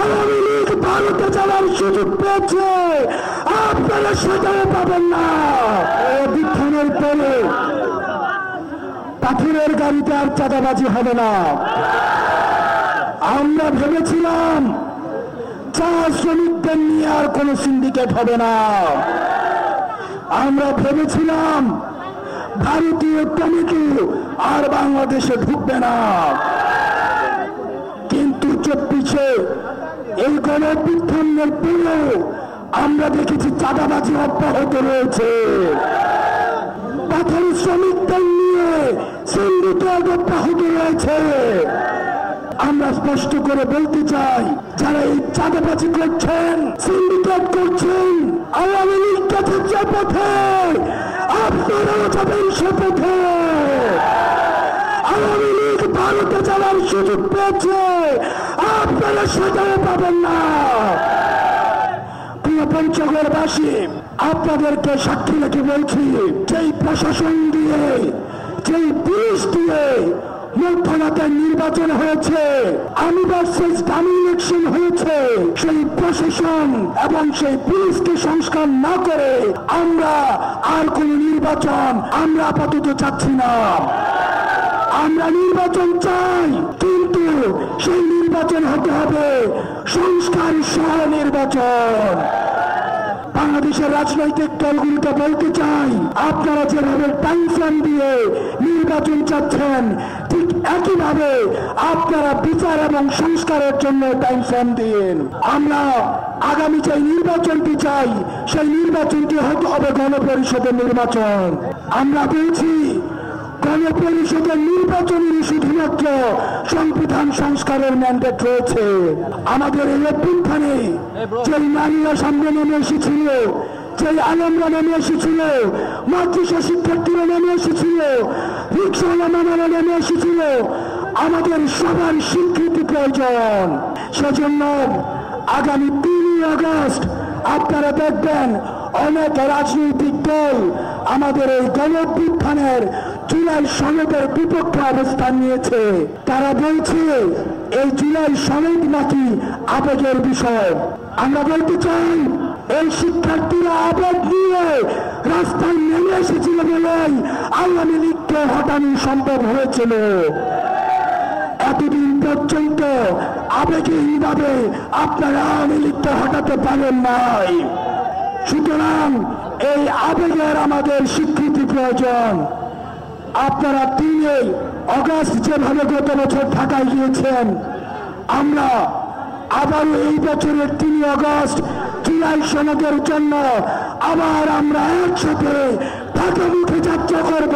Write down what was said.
আওয়ামী লীগ ভারতে যাওয়ার সুযোগ পেয়েছে, আপনারা সেটাও পাবেন না। অভ্যুত্থানের পরে পাথরের গাড়িতে আর চাঁদাবাজি হবে না। আমরা ভেবেছিলাম চা শ্রমিকদের নিয়ে আর কোন সিন্ডিকেট হবে না। আমরা ভেবেছিলাম ভারতীয় টমেটো আর বাংলাদেশে ঢুকবে না। কিন্তু 24-এ এই গণঅভ্যুত্থানের পরেও আমরা দেখেছি চাঁদাবাজি অব্যাহত রয়েছে। পাথর শ্রমিকদের নিয়ে সিন্ডিকেট অব্যাহত রয়েছে। আমরা স্পষ্ট করে বলতে চাই, যারা এই চাঁদাবাজি করছেন, সিন্ডিকেট করছেন, আওয়ামী লীগ যে পথে, আপনারাও যাবেন সে পথে। আওয়ামী লীগ ভারতে যাওয়ার সুযোগ পেয়েছে, আপনারা সেটাও পাবেন না। প্রিয় পঞ্চগড়বাসী, আপনাদেরকে সাক্ষী রেখে বলছি, যেই প্রশাসন দিয়ে, যেই পুলিশ দিয়ে মধ্যরাতে নির্বাচন হয়েছে, আমি ভার্সেস ডামি ইলেকশন হয়েছে, সেই প্রশাসন এবং সেই পুলিশকে সংস্কার না করে আমরা আর কোন নির্বাচন আমরা আপাতত চাচ্ছি না। আমরা নির্বাচন চাই, কিন্তু সেই নির্বাচন হতে হবে সংস্কার সহ নির্বাচন। বাংলাদেশের রাজনৈতিক দলগুলোকে বলতে চাই, আপনারা যেভাবে টাইম ফ্রেম দিয়ে নির্বাচন চাচ্ছেন, ঠিক একইভাবে আপনারা বিচার এবং সংস্কারের জন্য টাইম ফ্রেম দিন। আমরা আগামী যে নির্বাচনটি চাই, সেই নির্বাচনটি হতে হবে গণপরিষদের নির্বাচন। আমরা বলছি, গণপরিষদের নির্বাচনের শুধুমাত্র সংবিধান সংস্কারের ম্যান্ডেট রয়েছে। আমাদের এই অভ্যুত্থানে যে নারীরা সামনে নেমে এসেছিল, যে আলেমরা নেমে এসেছিল, মাদ্রাসা শিক্ষার্থীরা নেমে এসেছিল, রিক্সাওয়ালা মামারা নেমে এসেছিল, আমাদের সবার স্বীকৃতি প্রয়োজন। সেজন্য আগামী 3 আগস্ট আপনারা দেখবেন অনেক রাজনৈতিক দল আমাদের এই গণঅভ্যুত্থানের জুলাই সনদের বিপক্ষে অবস্থান নিয়েছে। তারা বলছে এই জুলাই সনদ নাকি আবেগের বিষয়। আমরা বলতে চাই, এই শিক্ষার্থীরা আবেগ নিয়ে রাস্তায় নেমে এসেছিল বলেই আওয়ামী লীগকে হটানো সম্ভব হয়েছিল। এতদিন পর্যন্ত আবেগহীনভাবে আপনারা আওয়ামী লীগকে হটাতে পারেন নাই। সুতরাং এই আবেগের আমাদের স্বীকৃতি প্রয়োজন। আপনারা 3 আগস্ট যেভাবে গত বছর ঢাকায় গিয়েছেন, আমরা আবারও এই বছরের 3 আগস্ট জুলাই সনদের জন্য আবার আমরা একসাথে ঢাকা মুখে যাত্রা করব।